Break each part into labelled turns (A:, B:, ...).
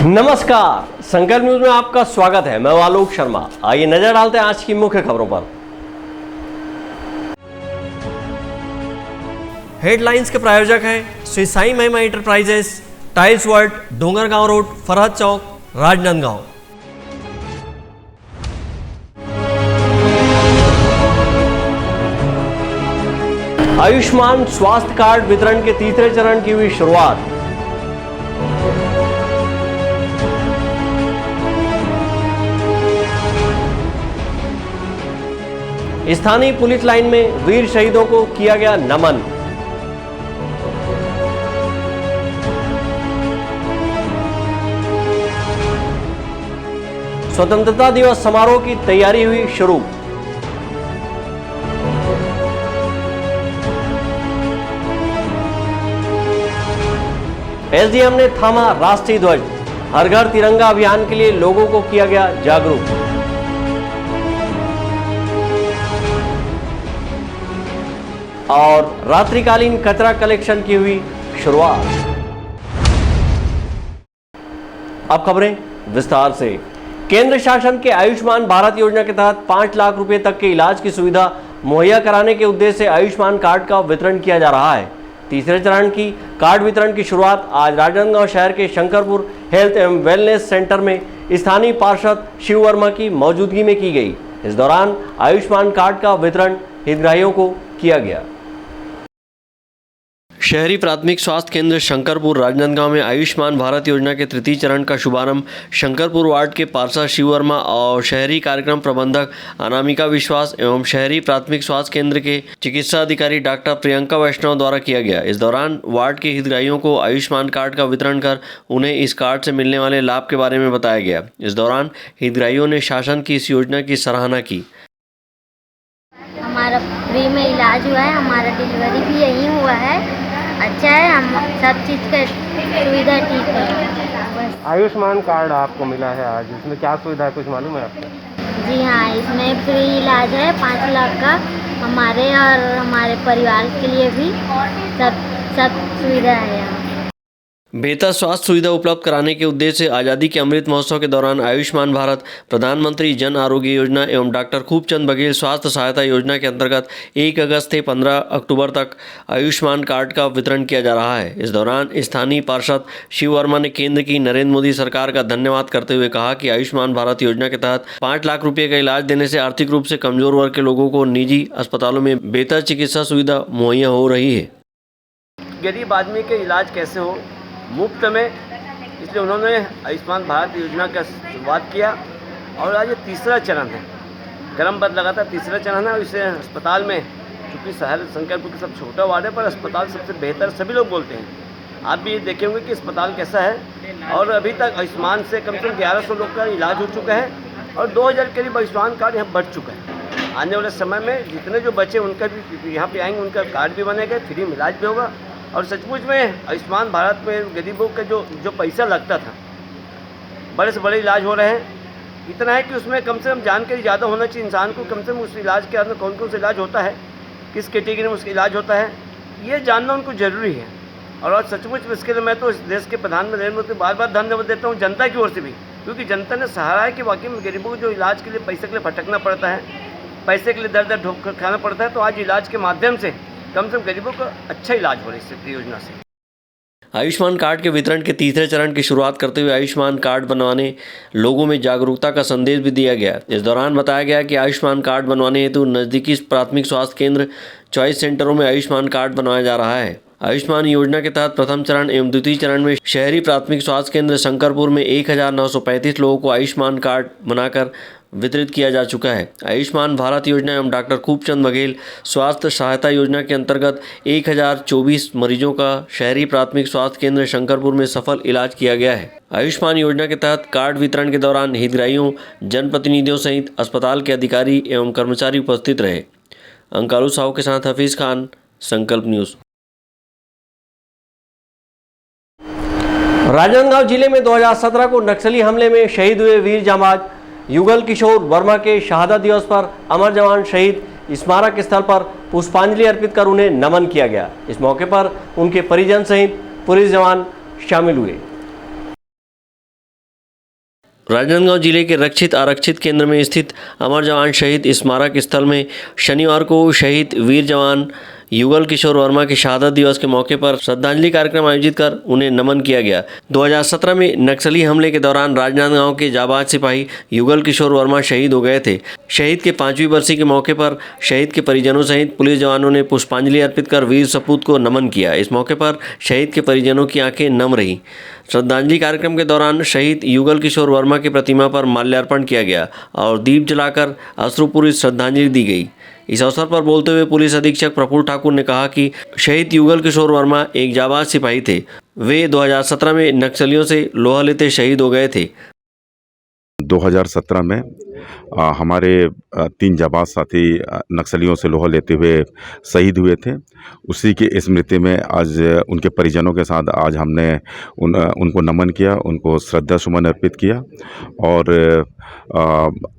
A: नमस्कार, संकल्प न्यूज में आपका स्वागत है। मैं आलोक शर्मा। आइए नजर डालते हैं आज की मुख्य खबरों पर। हेडलाइंस के प्रायोजक हैं Shri Sai Mahima enterprises, tiles world, Dongargaon road, Farhad Chowk, Rajnandgaon. Ayushman Swasthya card वितरण के तीसरे चरण की हुई शुरुआत। स्थानीय पुलिस लाइन में वीर शहीदों को किया गया नमन। स्वतंत्रता दिवस समारोह की तैयारी हुई शुरू। एसडीएम ने थामा राष्ट्रीय ध्वज। हर घर तिरंगा अभियान के लिए लोगों को किया गया जागरूक। और रात्रिकालीन कचरा कलेक्शन की हुई शुरुआत। अब खबरें विस्तार से। केंद्र शासन के आयुष्मान भारत योजना के तहत 5 लाख रुपए तक के इलाज की सुविधा मुहैया कराने के उद्देश्य से आयुष्मान कार्ड का वितरण किया जा रहा है। तीसरे चरण की कार्ड वितरण की शुरुआत आज राजनांदगांव शहर के शंकरपुर हेल्थ एवं वेलनेस सेंटर में स्थानीय पार्षद शिव वर्मा की मौजूदगी में की गई। इस दौरान आयुष्मान कार्ड का वितरण हितग्राहियों को किया गया। शहरी प्राथमिक स्वास्थ्य केंद्र शंकरपुर राजनांदगांव में आयुष्मान भारत योजना के तृतीय चरण का शुभारंभ शंकरपुर वार्ड के पार्षद शिव वर्मा और शहरी कार्यक्रम प्रबंधक अनामिका विश्वास एवं शहरी प्राथमिक स्वास्थ्य केंद्र के चिकित्सा अधिकारी डॉक्टर प्रियंका वैष्णव द्वारा किया गया। इस दौरान वार्ड के हितग्राहियों को आयुष्मान कार्ड का वितरण कर उन्हें इस कार्ड से मिलने वाले लाभ के बारे में बताया गया। इस दौरान हितग्राहियों ने शासन की इस योजना की सराहना की।
B: हमारा फ्री में इलाज हुआ है, हमारा डिलीवरी भी यहीं हुआ है, अच्छा है, हम सब चीज़ का सुविधा ठीक है।
C: आयुष्मान कार्ड आपको मिला है आज, इसमें क्या सुविधा है कुछ मालूम है आपको?
B: जी हाँ, इसमें फ्री इलाज है 5 लाख का, हमारे और हमारे परिवार के लिए भी सब सुविधा है यहाँ।
A: बेहतर स्वास्थ्य सुविधा उपलब्ध कराने के उद्देश्य से आज़ादी के अमृत महोत्सव के दौरान आयुष्मान भारत, प्रधानमंत्री जन आरोग्य योजना एवं डॉक्टर खूबचंद बघेल स्वास्थ्य सहायता योजना के अंतर्गत 1 अगस्त से 15 अक्टूबर तक आयुष्मान कार्ड का वितरण किया जा रहा है। इस दौरान स्थानीय पार्षद शिव वर्मा ने केंद्र की नरेंद्र मोदी सरकार का धन्यवाद करते हुए कहा कि आयुष्मान भारत योजना के तहत 5 लाख रुपये का इलाज देने से आर्थिक रूप से कमजोर वर्ग के लोगों को निजी अस्पतालों में बेहतर चिकित्सा सुविधा मुहैया हो रही है।
D: गरीब आदमी के इलाज कैसे हो मुफ्त में, इसलिए उन्होंने आयुष्मान भारत योजना का शुरुआत किया और आज ये तीसरा चरण है। गरम बद लगा था, तीसरा चरण है। इसे अस्पताल में, चूँकि शहर शंकरपुर का सब छोटा वार्ड है, पर अस्पताल सबसे बेहतर सभी लोग बोलते हैं। आप भी ये देखे होंगे कि अस्पताल कैसा है। और अभी तक आयुष्मान से कम से कम 1100 लोग का इलाज हो चुका है और 2000 के करीब आयुष्मान कार्ड यहाँ बढ़ चुका है। आने वाले समय में जितने जो बच्चे उनका भी यहाँ पे आएंगे, उनका कार्ड भी बनेगा, फ्री में इलाज भी होगा। और सचमुच में आयुष्मान भारत में गरीबों का जो पैसा लगता था, बड़े से बड़े इलाज हो रहे हैं। इतना है कि उसमें कम से कम जानकारी ज़्यादा होना चाहिए इंसान को, कम से कम उस इलाज के अंदर कौन कौन सा इलाज होता है, किस कैटेगरी में उसका इलाज होता है, ये जानना उनको ज़रूरी है। और आज सचमुच में इसके लिए मैं तो इस देश के प्रधानमंत्री नरेंद्र मोदी बार बार धन्यवाद देता हूँ जनता की ओर से भी, क्योंकि जनता ने सहारा है कि वाकई में गरीबों को जो इलाज के लिए पैसे के लिए भटकना पड़ता है, पैसे के लिए दर दर ढोक खाना पड़ता है, तो आज इलाज के माध्यम से कम गरीबों का अच्छा इलाज हो रहा है इस योजना से।
A: आयुष्मान कार्ड के वितरण के तीसरे चरण की शुरुआत करते हुए आयुष्मान कार्ड बनवाने लोगों में जागरूकता का संदेश भी दिया गया। इस दौरान बताया गया कि आयुष्मान कार्ड बनवाने हेतु नज़दीकी प्राथमिक स्वास्थ्य केंद्र, चॉइस सेंटरों में आयुष्मान कार्ड बनवाया जा रहा है। आयुष्मान योजना के तहत प्रथम चरण एवं द्वितीय चरण में शहरी प्राथमिक स्वास्थ्य केंद्र शंकरपुर में 1935 लोगों को आयुष्मान कार्ड बनाकर वितरित किया जा चुका है। आयुष्मान भारत योजना एवं डॉक्टर खूबचंद बघेल स्वास्थ्य सहायता योजना के अंतर्गत 1024 मरीजों का शहरी प्राथमिक स्वास्थ्य केंद्र शंकरपुर में सफल इलाज किया गया है। आयुष्मान योजना के तहत कार्ड वितरण के दौरान हितग्राहियों, जनप्रतिनिधियों सहित अस्पताल के अधिकारी एवं कर्मचारी उपस्थित रहे। अंकालू साहू के साथ हफीज खान, संकल्प न्यूज। राजनांदगांव जिले में 2017 को नक्सली हमले में शहीद हुए वीर जांबाज युगल किशोर वर्मा के शहादत दिवस पर अमर जवान शहीद स्मारक स्थल पर पुष्पांजलि अर्पित कर उन्हें नमन किया गया। इस मौके पर उनके परिजन सहित पुलिस जवान शामिल हुए। राजनांदगांव जिले के रक्षित आरक्षित केंद्र में स्थित अमर जवान शहीद स्मारक स्थल में शनिवार को शहीद वीर जवान युगल किशोर वर्मा के शहादत दिवस के मौके पर श्रद्धांजलि कार्यक्रम आयोजित कर उन्हें नमन किया गया। 2017 में नक्सली हमले के दौरान राजनांदगांव के जाबाज सिपाही युगल किशोर वर्मा शहीद हो गए थे। शहीद के 5वीं बरसी के मौके पर शहीद के परिजनों सहित पुलिस जवानों ने पुष्पांजलि अर्पित कर वीर सपूत को नमन किया। इस मौके पर शहीद के परिजनों की आंखें नम रही। श्रद्धांजलि कार्यक्रम के दौरान शहीद युगल किशोर वर्मा की प्रतिमा पर माल्यार्पण किया गया और दीप जलाकर अश्रुपूरित श्रद्धांजलि दी गई। इस अवसर पर बोलते हुए पुलिस अधीक्षक प्रफुल्ल ठाकुर ने कहा कि शहीद युगल किशोर वर्मा एक जाबाज सिपाही थे। वे 2017 में नक्सलियों से लोहा लेते शहीद हो गए थे।
E: 2017 में हमारे 3 जाबाज साथी नक्सलियों से लोहा लेते हुए शहीद हुए थे। उसी की स्मृति में आज उनके परिजनों के साथ आज हमने उनको नमन किया, उनको श्रद्धा सुमन अर्पित किया और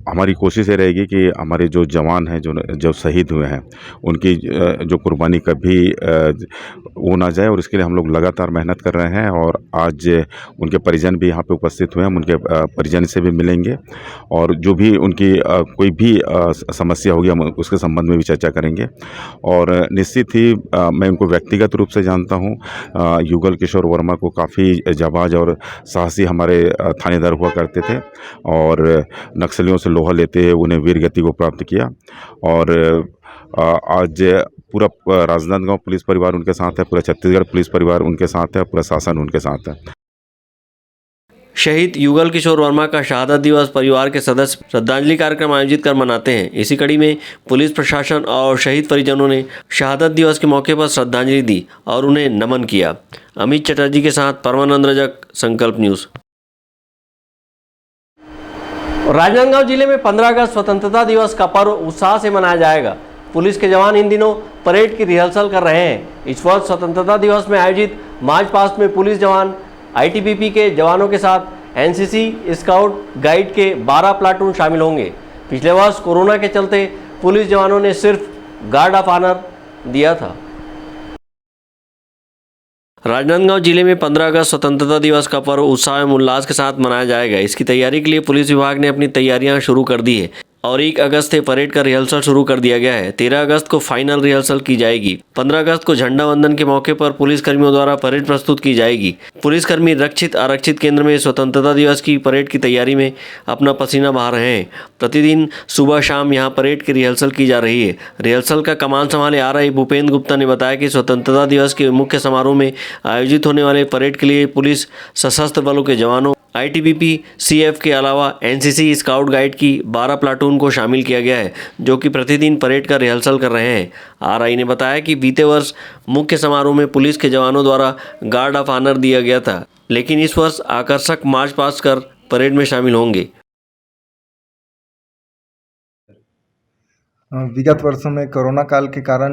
E: हमारी कोशिश ये रहेगी कि हमारे जो जवान हैं जो शहीद हुए हैं उनकी जो कुर्बानी कभी वो ना जाए और इसके लिए हम लोग लगातार मेहनत कर रहे हैं। और आज उनके परिजन भी यहाँ पे उपस्थित हुए हैं, हम उनके परिजन से भी मिलेंगे और जो भी उनकी कोई भी समस्या होगी हम उसके संबंध में भी चर्चा करेंगे। और निश्चित ही मैं उनको व्यक्तिगत रूप से जानता हूँ। युगल किशोर वर्मा को काफ़ी जाबाज और साहसी हमारे थानेदार हुआ करते थे और नक्सलियों से लोहा लेते उन्हें वीरगति को प्राप्त किया। और आज पूरा राजनांदगांव पुलिस परिवार उनके साथ है, पूरा छत्तीसगढ़ पुलिस परिवार उनके साथ है, पूरा शासन उनके साथ है।
A: शहीद युगल किशोर वर्मा का शहादत दिवस परिवार के सदस्य श्रद्धांजलि कार्यक्रम आयोजित कर मनाते हैं। इसी कड़ी में पुलिस प्रशासन और शहीद परिजनों ने शहादत दिवस के मौके पर श्रद्धांजलि दी और उन्हें नमन किया। अमित चटर्जी के साथ परमानंद रजक, संकल्प न्यूज़। राजनांदगांव जिले में 15 अगस्त स्वतंत्रता दिवस का पर्व उत्साह से मनाया जाएगा। पुलिस के जवान इन दिनों परेड की रिहर्सल कर रहे हैं। इस वर्ष स्वतंत्रता दिवस में आयोजित मार्च पास्ट में पुलिस जवान आईटीबीपी के जवानों के साथ एनसीसी स्काउट गाइड के 12 प्लाटून शामिल होंगे। पिछले वर्ष कोरोना के चलते पुलिस जवानों ने सिर्फ गार्ड ऑफ ऑनर दिया था। राजनांदगांव जिले में 15 अगस्त स्वतंत्रता दिवस का पर्व उत्साह एवं उल्लास के साथ मनाया जाएगा। इसकी तैयारी के लिए पुलिस विभाग ने अपनी तैयारियां शुरू कर दी है और 1 अगस्त से परेड का रिहर्सल शुरू कर दिया गया है। 13 अगस्त को फाइनल रिहर्सल की जाएगी। 15 अगस्त को झंडा वंदन के मौके पर पुलिस कर्मियों द्वारा परेड प्रस्तुत की जाएगी। पुलिसकर्मी रक्षित आरक्षित केंद्र में स्वतंत्रता दिवस की परेड की तैयारी में अपना पसीना बहा रहे हैं। प्रतिदिन सुबह शाम यहां परेड की रिहर्सल की जा रही है। रिहर्सल का कमान संभाले RI भूपेंद्र गुप्ता ने बताया कि स्वतंत्रता दिवस के मुख्य समारोह में आयोजित होने वाले परेड के लिए पुलिस सशस्त्र बलों के जवानों, ITBP CF के अलावा NCC स्काउट गाइड की 12 प्लाटून को शामिल किया गया है, जो कि प्रतिदिन परेड का रिहर्सल कर रहे हैं। RI ने बताया कि बीते वर्ष मुख्य समारोह में पुलिस के जवानों द्वारा गार्ड ऑफ ऑनर दिया गया था, लेकिन इस वर्ष आकर्षक मार्च पास्ट कर परेड में शामिल होंगे।
F: विगत वर्षों में कोरोना काल के कारण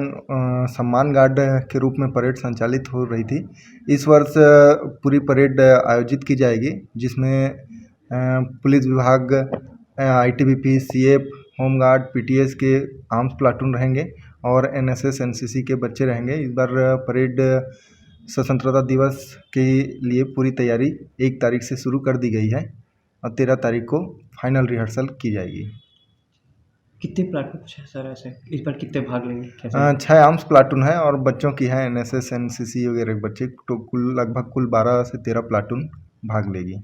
F: सम्मान गार्ड के रूप में परेड संचालित हो रही थी। इस वर्ष पूरी परेड आयोजित की जाएगी, जिसमें पुलिस विभाग, ITBP, CF, होमगार्ड, PTS के आर्म्स प्लाटून रहेंगे और NSS NCC के बच्चे रहेंगे। इस बार परेड स्वतंत्रता दिवस के लिए पूरी तैयारी 1 तारीख से शुरू कर दी गई है और 13 तारीख को फाइनल रिहर्सल की जाएगी।
G: कितने प्लाटून है सर? ऐसे इस बार कितने भाग लेंगे?
F: 6 आर्म्स प्लाटून है और बच्चों की है NSS NCC वगैरह बच्चे, तो लगभग कुल 12 से 13 प्लाटून भाग लेगी।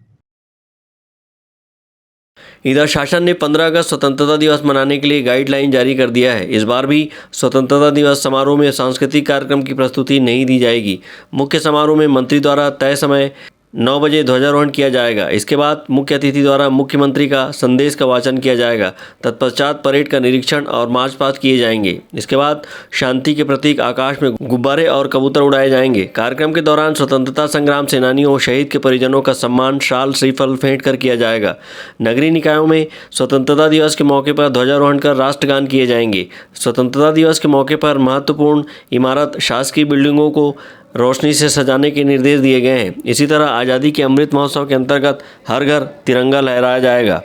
A: इधर शासन ने 15 अगस्त स्वतंत्रता दिवस मनाने के लिए गाइडलाइन जारी कर दिया है। इस बार भी स्वतंत्रता दिवस समारोह में सांस्कृतिक कार्यक्रम की प्रस्तुति नहीं दी जाएगी। मुख्य समारोह में मंत्री द्वारा तय समय 9 बजे ध्वजारोहण किया जाएगा। इसके बाद मुख्य अतिथि द्वारा मुख्यमंत्री का संदेश का वाचन किया जाएगा। तत्पश्चात परेड का निरीक्षण और मार्च पास्ट किए जाएंगे। इसके बाद शांति के प्रतीक आकाश में गुब्बारे और कबूतर उड़ाए जाएंगे। कार्यक्रम के दौरान स्वतंत्रता संग्राम सेनानियों और शहीद के परिजनों का सम्मान शाल श्रीफल भेंट कर किया जाएगा। नगरीय निकायों में स्वतंत्रता दिवस के मौके पर ध्वजारोहण कर राष्ट्रगान किए जाएंगे। स्वतंत्रता दिवस के मौके पर महत्वपूर्ण इमारत, शासकीय बिल्डिंगों को रोशनी से सजाने के निर्देश दिए गए हैं। इसी तरह आज़ादी के अमृत महोत्सव के अंतर्गत हर घर तिरंगा लहराया जाएगा।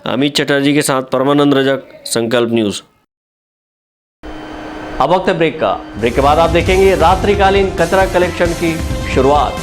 A: अमित चटर्जी के साथ परमानंद रजक, संकल्प न्यूज़। अब वक्त है ब्रेक का। ब्रेक के बाद आप देखेंगे रात्रिकालीन कचरा कलेक्शन की शुरुआत।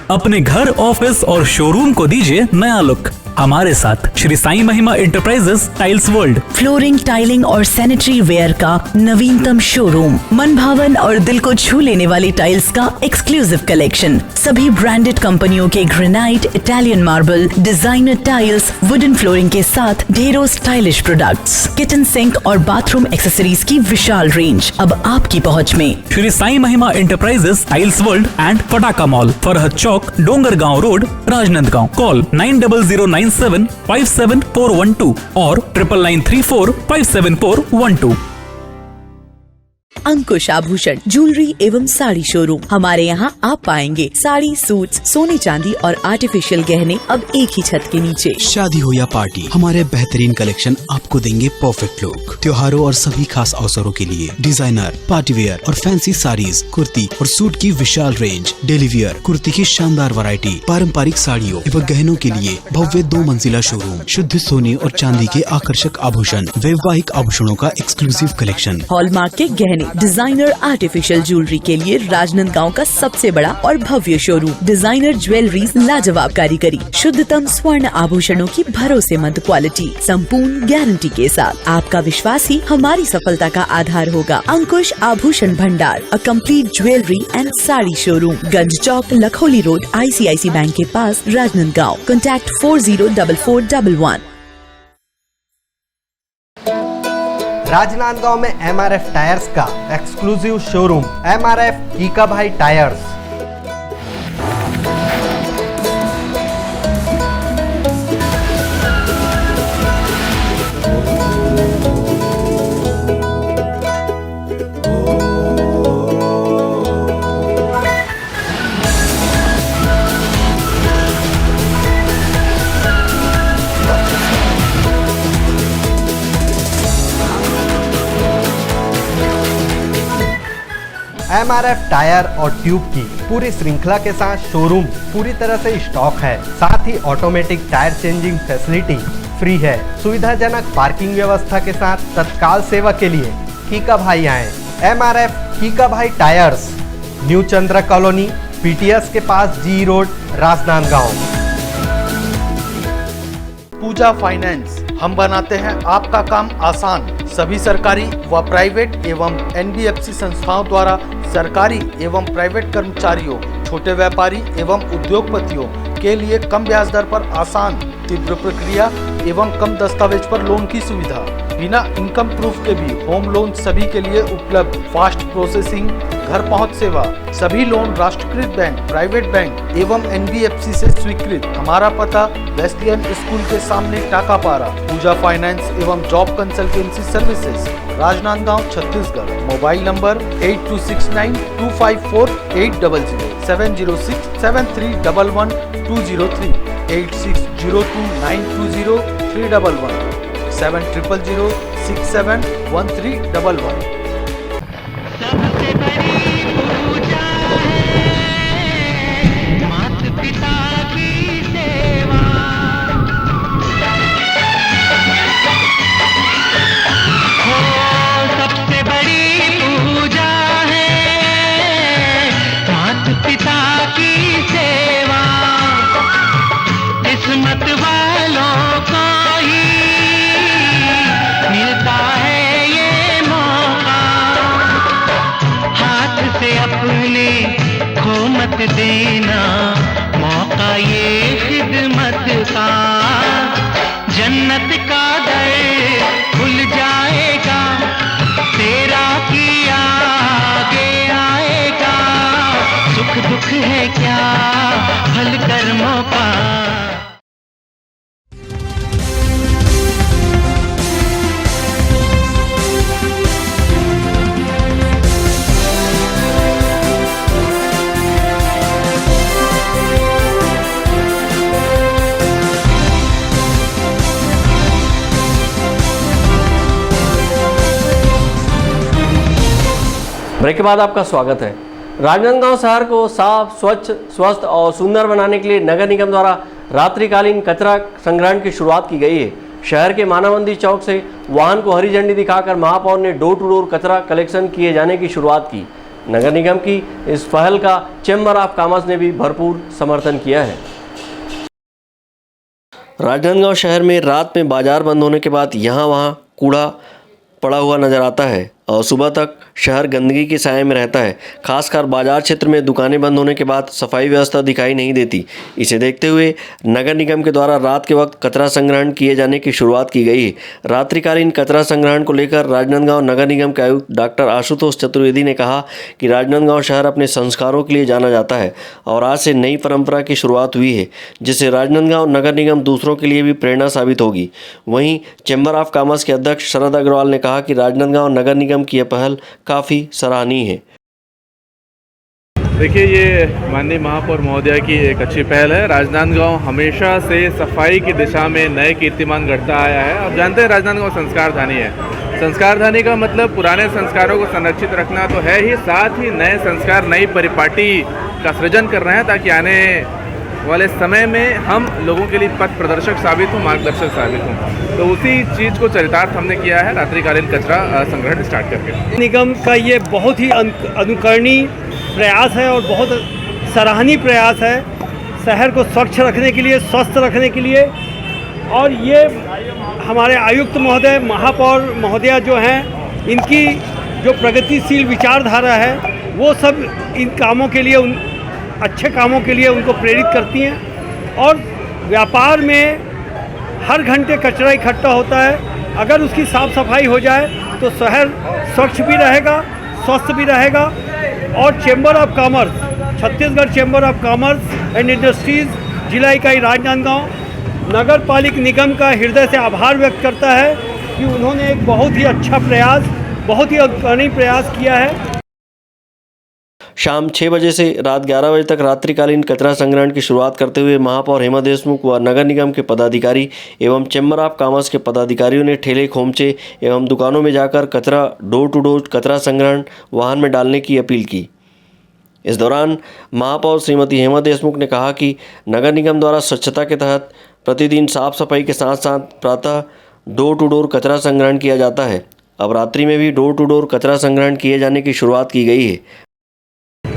H: अपने घर, ऑफिस और शोरूम को दीजिए नया लुक हमारे साथ Shri Sai Mahima enterprises tiles world.
I: Flooring, tiling और सैनिटरी वेयर का नवीनतम शोरूम, मन भावन और दिल को छू लेने वाली टाइल्स का एक्सक्लूसिव कलेक्शन, सभी ब्रांडेड कंपनियों के granite, Italian marble, designer tiles, wooden flooring के साथ ढेरों स्टाइलिश प्रोडक्ट्स, किचन सिंक और बाथरूम एक्सेसरीज की विशाल रेंज अब आपकी पहुंच में।
H: Shri Sai Mahima enterprises tiles world and Pataka mall, Farhad Chowk, Dongargaon road, Rajnandgaon. Call 9009757412 और 9993457412।
I: अंकुश आभूषण ज्वेलरी एवं साड़ी शोरूम। हमारे यहाँ आप पाएंगे साड़ी, सूट्स, सोने चांदी और आर्टिफिशियल गहने अब एक ही छत के नीचे।
J: शादी हो या पार्टी, हमारे बेहतरीन कलेक्शन आपको देंगे परफेक्ट लुक। त्योहारों और सभी खास अवसरों के लिए डिजाइनर, पार्टी वेयर और फैंसी साड़ीज, कुर्ती और सूट की विशाल रेंज, डेली वियर कुर्ती की शानदार वैरायटी, पारंपरिक साड़ियों एवं गहनों के लिए भव्य 2 मंजिला शोरूम, शुद्ध सोने और चांदी के आकर्षक आभूषण, वैवाहिक आभूषणों का एक्सक्लूसिव कलेक्शन,
I: हॉलमार्क के गहने, डिजाइनर आर्टिफिशियल ज्वेलरी के लिए राजनांदगांव का सबसे बड़ा और भव्य शोरूम। डिजाइनर ज्वेलरीज, लाजवाब कारीगरी, शुद्धतम स्वर्ण आभूषणों की भरोसेमंद क्वालिटी, संपूर्ण गारंटी के साथ। आपका विश्वास ही हमारी सफलता का आधार होगा। अंकुश आभूषण भंडार, a complete jewellery and sari showroom, Ganj Chowk, Lakholi road, ICICI bank के पास, राजनांदगांव। कॉन्टैक्ट 404411।
K: राजनांदगांव में MRF टायर्स का एक्सक्लूसिव शोरूम, MRF कीका भाई टायर्स। MRF टायर और ट्यूब की पूरी श्रृंखला के साथ शोरूम पूरी तरह से स्टॉक है। साथ ही automatic tyre changing facility free है। सुविधाजनक पार्किंग व्यवस्था के साथ तत्काल सेवा के लिए कीका भाई आए। MRF कीका भाई tyres, new Chandra colony, PTS के पास, जी रोड, राजनांदगांव।
L: पूजा फाइनेंस, हम बनाते हैं आपका काम आसान। सभी सरकारी व प्राइवेट एवं NBFC संस्थाओं द्वारा सरकारी एवं प्राइवेट कर्मचारियों, छोटे व्यापारी एवं उद्योगपतियों के लिए कम ब्याज दर पर आसान, तीव्र प्रक्रिया एवं कम दस्तावेज पर लोन की सुविधा। बिना इनकम प्रूफ के भी होम लोन सभी के लिए उपलब्ध। फास्ट प्रोसेसिंग, घर पहुंच सेवा। सभी लोन राष्ट्रीयकृत बैंक, प्राइवेट बैंक एवं NBFC से स्वीकृत। हमारा पता वेस्लियन स्कूल के सामने टाकापारा। पूजा फाइनेंस एवं job consultancy services, Rajnandgaon, Chhattisgarh. Mobile number 8269254800, 7067311203, 8602920311, 7000671311।
M: देना मौका ये खिदमत का, जन्नत का दर खुल जाएगा, तेरा किया आगे आएगा, सुख दुख है क्या हल कर्मों का।
A: ब्रेक के बाद आपका स्वागत है। राजनांदगांव शहर को साफ, स्वच्छ, स्वस्थ और सुंदर बनाने के लिए नगर निगम द्वारा रात्रिकालीन कचरा संग्रहण की शुरुआत की गई है। शहर के मानवबंदी चौक से वाहन को हरी झंडी दिखाकर महापौर ने डोर टू डोर कचरा कलेक्शन किए जाने की शुरुआत की। नगर निगम की इस पहल का चैम्बर ऑफ कॉमर्स ने भी भरपूर समर्थन किया है। राजनांदगांव शहर में रात में बाजार बंद होने के बाद यहाँ वहाँ कूड़ा पड़ा हुआ नजर आता है और सुबह तक शहर गंदगी के साए में रहता है। खासकर बाजार क्षेत्र में दुकानें बंद होने के बाद सफाई व्यवस्था दिखाई नहीं देती। इसे देखते हुए नगर निगम के द्वारा रात के वक्त कचरा संग्रहण किए जाने की शुरुआत की गई है। रात्रिकालीन कचरा संग्रहण को लेकर राजनांदगांव नगर निगम के आयुक्त डॉक्टर आशुतोष चतुर्वेदी ने कहा कि राजनांदगांव शहर अपने संस्कारों के लिए जाना जाता है और आज से नई परंपरा की शुरुआत हुई है, जिससे राजनांदगांव नगर निगम दूसरों के लिए भी प्रेरणा साबित होगी। वहीं चैम्बर ऑफ कॉमर्स के अध्यक्ष शरद अग्रवाल ने कहा कि राजनांदगांव नगर निगम की यह पहल काफ़ी सराहनीय है।
N: देखिए, ये माननीय महापौर महोदया की एक अच्छी पहल है। राजनांदगांव हमेशा से सफाई की दिशा में नए कीर्तिमान गढ़ता आया है। आप जानते हैं राजनांदगांव संस्कार धानी है। संस्कार धानी का मतलब पुराने संस्कारों को संरक्षित रखना तो है ही, साथ ही नए संस्कार, नई परिपाटी का सृजन कर रहे हैं ताकि आने वाले समय में हम लोगों के लिए पथ प्रदर्शक साबित हों, मार्गदर्शक साबित हों। तो उसी चीज़ को चरितार्थ हमने किया है रात्रिकालीन कचरा संग्रहण स्टार्ट करके।
O: निगम का ये बहुत ही अनुकरणीय प्रयास है और बहुत सराहनीय प्रयास है शहर को स्वच्छ रखने के लिए, स्वस्थ रखने के लिए। और ये हमारे आयुक्त महोदय, महापौर महोदया जो हैं, इनकी जो प्रगतिशील विचारधारा है वो सब इन कामों के लिए, अच्छे कामों के लिए उनको प्रेरित करती हैं। और व्यापार में हर घंटे कचरा इकट्ठा होता है, अगर उसकी साफ़ सफाई हो जाए तो शहर स्वच्छ भी रहेगा, स्वस्थ भी रहेगा। और chamber of commerce, Chhattisgarh chamber of commerce and industries जिला इकाई राजनांदगांव नगर पालिक निगम का हृदय से आभार व्यक्त करता है कि उन्होंने एक बहुत ही अच्छा प्रयास, बहुत ही अनुकरणीय प्रयास किया है।
A: शाम 6 बजे से रात 11 बजे तक रात्रिकालीन कचरा संग्रहण की शुरुआत करते हुए महापौर हेमा देशमुख व नगर निगम के पदाधिकारी एवं चैम्बर ऑफ कॉमर्स के पदाधिकारियों ने ठेले, खोमचे एवं दुकानों में जाकर कचरा डोर टू डोर कचरा संग्रहण वाहन में डालने की अपील की। इस दौरान महापौर श्रीमती हेमा देशमुख ने कहा कि नगर निगम द्वारा स्वच्छता के तहत प्रतिदिन साफ सफाई के साथ साथ प्रातः डोर टू डोर कचरा संग्रहण किया जाता है। अब रात्रि में भी डोर टू डोर कचरा संग्रहण किए जाने की शुरुआत की गई है।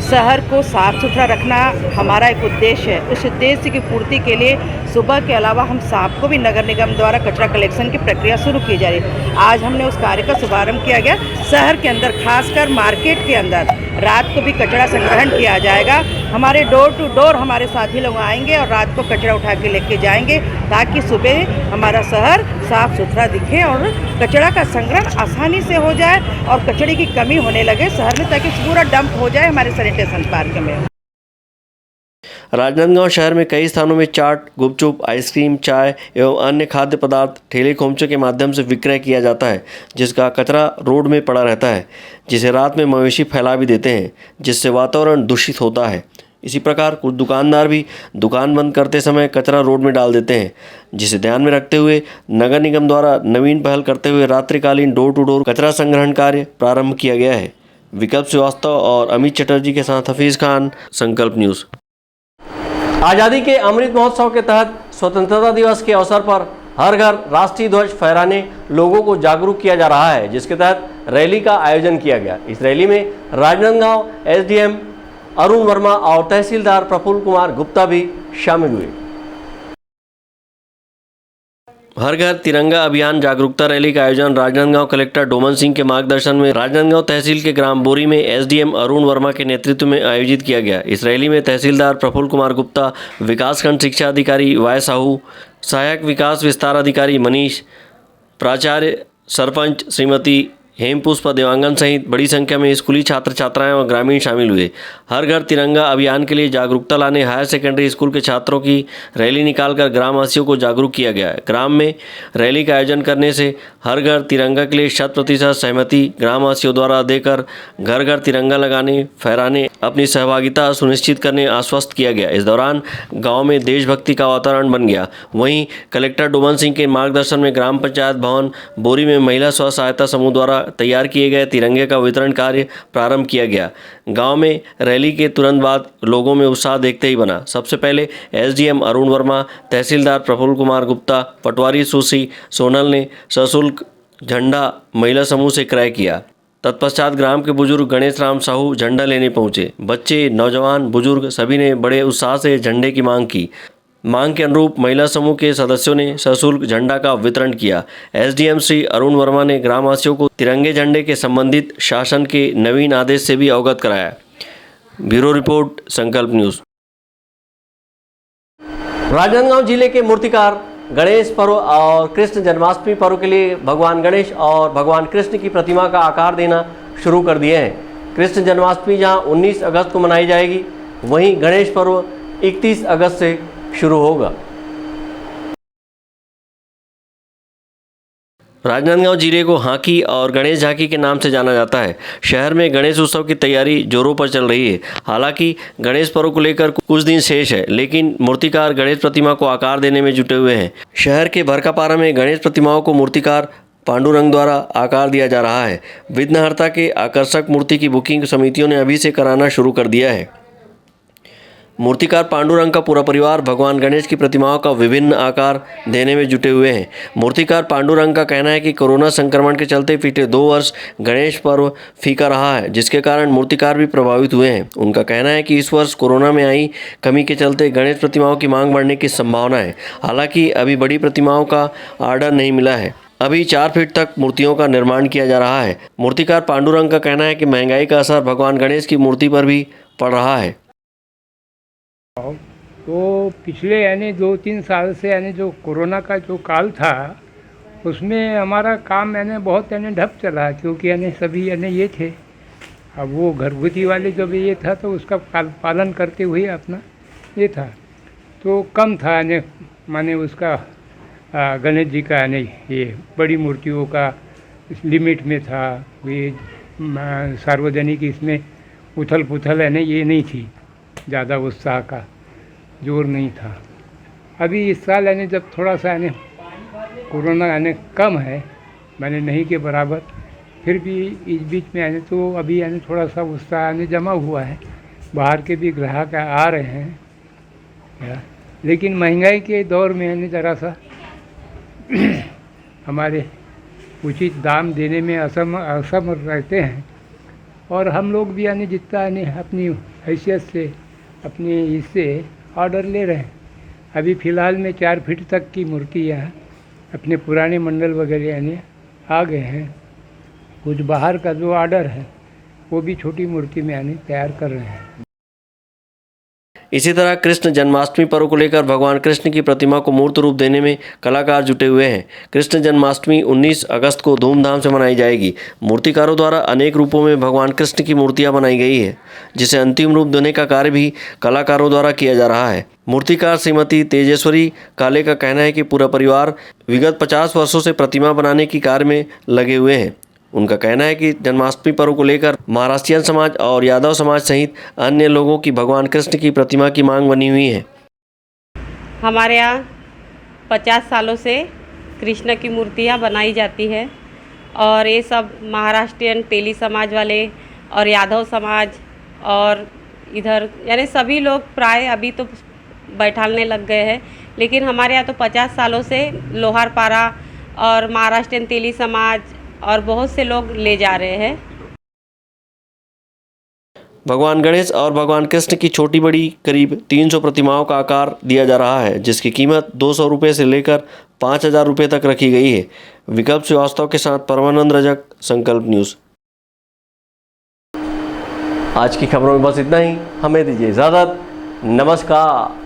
P: शहर को साफ सुथरा रखना हमारा एक उद्देश्य है। उस उद्देश्य की पूर्ति के लिए सुबह के अलावा हम शाम को भी नगर निगम द्वारा कचरा कलेक्शन की प्रक्रिया शुरू की जा रही है। आज हमने उस कार्य का शुभारंभ किया गया। शहर के अंदर, खासकर मार्केट के अंदर रात को भी कचरा संग्रहण किया जाएगा। हमारे डोर टू डोर हमारे साथी लोग आएंगे और रात को कचरा उठा के लेके जाएंगे ताकि सुबह हमारा शहर साफ सुथरा दिखे और कचरा का संग्रहण आसानी से हो जाए और कचरे की कमी होने लगे शहर में, ताकि पूरा डंप हो जाए हमारे सैनिटेशन पार्क में।
A: राजनांदगांव शहर में कई स्थानों में चाट, गुपचुप, आइसक्रीम, चाय एवं अन्य खाद्य पदार्थ ठेले खोमचे के माध्यम से विक्रय किया जाता है, जिसका कचरा रोड में पड़ा रहता है, जिसे रात में मवेशी फैला भी देते हैं, जिससे वातावरण दूषित होता है। इसी प्रकार कुछ दुकानदार भी दुकान बंद करते समय कचरा रोड में डाल देते हैं, जिसे ध्यान में रखते हुए नगर निगम द्वारा नवीन पहल करते हुए रात्रिकालीन डोर टू डोर कचरा संग्रहण कार्य प्रारंभ किया गया है। विकल्प श्रीवास्तव और अमित चटर्जी के साथ हफीज़ खान, संकल्प न्यूज़। आज़ादी के अमृत महोत्सव के तहत स्वतंत्रता दिवस के अवसर पर हर घर राष्ट्रीय ध्वज फहराने लोगों को जागरूक किया जा रहा है, जिसके तहत रैली का आयोजन किया गया। इस रैली में राजनांदगांव एसडीएम अरुण वर्मा और तहसीलदार प्रफुल्ल कुमार गुप्ता भी शामिल हुए। हर घर तिरंगा अभियान जागरूकता रैली का आयोजन राजनांदगांव कलेक्टर डोमन सिंह के मार्गदर्शन में राजनांदगांव तहसील के ग्राम बोरी में एसडीएम अरुण वर्मा के नेतृत्व में आयोजित किया गया। इस रैली में तहसीलदार प्रफुल्ल कुमार गुप्ता, विकासखंड शिक्षा अधिकारी वाय साहू, सहायक विकास विस्तार अधिकारी मनीष, प्राचार्य, सरपंच श्रीमती हेमपुष्प देवांगन सहित बड़ी संख्या में स्कूली छात्र छात्राएं और ग्रामीण शामिल हुए। हर घर तिरंगा अभियान के लिए जागरूकता लाने हायर सेकेंडरी स्कूल के छात्रों की रैली निकालकर ग्रामवासियों को जागरूक किया गया। ग्राम में रैली का आयोजन करने से हर घर तिरंगा के लिए 100% सहमति ग्रामवासियों द्वारा देकर घर घर तिरंगा लगाने, फहराने, अपनी सहभागिता सुनिश्चित करने आश्वस्त किया गया। इस दौरान गाँव में देशभक्ति का वातावरण बन गया। वहीं कलेक्टर डोमन सिंह के मार्गदर्शन में ग्राम पंचायत भवन बोरी में महिला स्व सहायता समूह द्वारा तैयार किए गए तिरंगे का वितरण कार्य प्रारंभ किया गया। गांव में रैली के तुरंत बाद लोगों में उत्साह देखते ही बना। सबसे पहले एसडीएम अरुण वर्मा, तहसीलदार प्रफुल्ल कुमार गुप्ता, पटवारी सुश्री सोनल ने सशुल्क झंडा महिला समूह से क्रय किया। तत्पश्चात ग्राम के बुजुर्ग गणेश राम साहू झंडा लेने पहुंचे। बच्चे, नौजवान, बुजुर्ग सभी ने बड़े उत्साह से झंडे की मांग की। मांग के अनुरूप महिला समूह के सदस्यों ने सशुल्क झंडा का वितरण किया। एसडीएम श्री अरुण वर्मा ने ग्रामवासियों को तिरंगे झंडे के संबंधित शासन के नवीन आदेश से भी अवगत कराया। ब्यूरो रिपोर्ट, संकल्प न्यूज। राजनांदगांव जिले के मूर्तिकार गणेश पर्व और कृष्ण जन्माष्टमी पर्व के लिए भगवान गणेश और भगवान कृष्ण की प्रतिमा का आकार देना शुरू कर दिए हैं। कृष्ण जन्माष्टमी जहां 19 अगस्त को मनाई जाएगी, वहीं गणेश पर्व 31 अगस्त से शुरू होगा। राजनांदगांव जिले को हाकी और गणेश झांकी के नाम से जाना जाता है। शहर में गणेश उत्सव की तैयारी जोरों पर चल रही है। हालांकि गणेश पर्व को लेकर कुछ दिन शेष है, लेकिन मूर्तिकार गणेश प्रतिमा को आकार देने में जुटे हुए हैं। शहर के भरकापारा में गणेश प्रतिमाओं को मूर्तिकार पांडुरंग द्वारा आकार दिया जा रहा है। विघ्नहर्ता के आकर्षक मूर्ति की बुकिंग समितियों ने अभी से कराना शुरू कर दिया है। मूर्तिकार पांडुरंग का पूरा परिवार भगवान गणेश की प्रतिमाओं का विभिन्न आकार देने में जुटे हुए हैं। मूर्तिकार पांडुरंग का कहना है कि कोरोना संक्रमण के चलते पिछले 2 वर्ष गणेश पर्व फीका रहा है, जिसके कारण मूर्तिकार भी प्रभावित हुए हैं। उनका कहना है कि इस वर्ष कोरोना में आई कमी के चलते गणेश प्रतिमाओं की मांग बढ़ने की संभावना है। हालांकि अभी बड़ी प्रतिमाओं का ऑर्डर नहीं मिला है। अभी 4 फीट तक मूर्तियों का निर्माण किया जा रहा है। मूर्तिकार पांडुरंग का कहना है कि महंगाई का असर भगवान गणेश की मूर्ति पर भी पड़ रहा है।
Q: तो पिछले यानी 2-3 साल से यानी जो कोरोना का जो काल था, उसमें हमारा काम यानी बहुत यानी ढप चला, क्योंकि यानी सभी यानी ये थे। अब वो घरगुती वाले जब ये था तो उसका पालन करते हुए अपना ये था, तो कम था यानी माने उसका गणेश जी का यानी ये बड़ी मूर्तियों का इस लिमिट में था। ये सार्वजनिक इसमें उथल पुथल यानी ये नहीं थी, ज़्यादा उत्साह का जोर नहीं था। अभी इस साल यानी जब थोड़ा सा यानी कोरोना यानी कम है, मैंने नहीं के बराबर, फिर भी इस बीच में यानी तो अभी यानी थोड़ा सा उत्साह यानी जमा हुआ है। बाहर के भी ग्राहक आ रहे हैं, लेकिन महंगाई के दौर में यानी ज़रा सा हमारे उचित दाम देने में असमर्थ रहते हैं, और हम लोग भी यानी जितना यानी अपनी हैसियत से अपने इससे ऑर्डर ले रहे हैं। अभी फ़िलहाल में 4 फीट तक की मूर्तियाँ अपने पुराने मंडल वगैरह यानी आ गए हैं। कुछ बाहर का जो ऑर्डर है वो भी छोटी मूर्ति में यानी तैयार कर रहे हैं।
A: इसी तरह कृष्ण जन्माष्टमी पर्व को लेकर भगवान कृष्ण की प्रतिमा को मूर्त रूप देने में कलाकार जुटे हुए हैं। कृष्ण जन्माष्टमी 19 अगस्त को धूमधाम से मनाई जाएगी। मूर्तिकारों द्वारा अनेक रूपों में भगवान कृष्ण की मूर्तियां बनाई गई है, जिसे अंतिम रूप देने का कार्य भी कलाकारों द्वारा किया जा रहा है। मूर्तिकार श्रीमती तेजेश्वरी काले का कहना है कि पूरा परिवार विगत 50 वर्षों से प्रतिमा बनाने की कार्य में लगे हुए हैं। उनका कहना है कि जन्माष्टमी पर्व को लेकर महाराष्ट्रियन समाज और यादव समाज सहित अन्य लोगों की भगवान कृष्ण की प्रतिमा की मांग बनी हुई है।
R: हमारे यहाँ 50 सालों से कृष्ण की मूर्तियाँ बनाई जाती है, और ये सब महाराष्ट्रियन तेली समाज वाले और यादव समाज और इधर यानी सभी लोग प्राय अभी तो बैठालने लग गए हैं, लेकिन हमारे यहाँ तो 50 सालों से लोहारपारा और महाराष्ट्रियन तेली समाज और बहुत से लोग ले जा रहे हैं।
A: भगवान गणेश और भगवान कृष्ण की छोटी बड़ी करीब 300 प्रतिमाओं का आकार दिया जा रहा है, जिसकी कीमत 200 रुपये से लेकर 5000 रुपये तक रखी गई है। विकल्प श्रीवास्तव के साथ परमानंद रजक, संकल्प न्यूज़। आज की खबरों में बस इतना ही। हमें दीजिए इजाज़त। नमस्कार।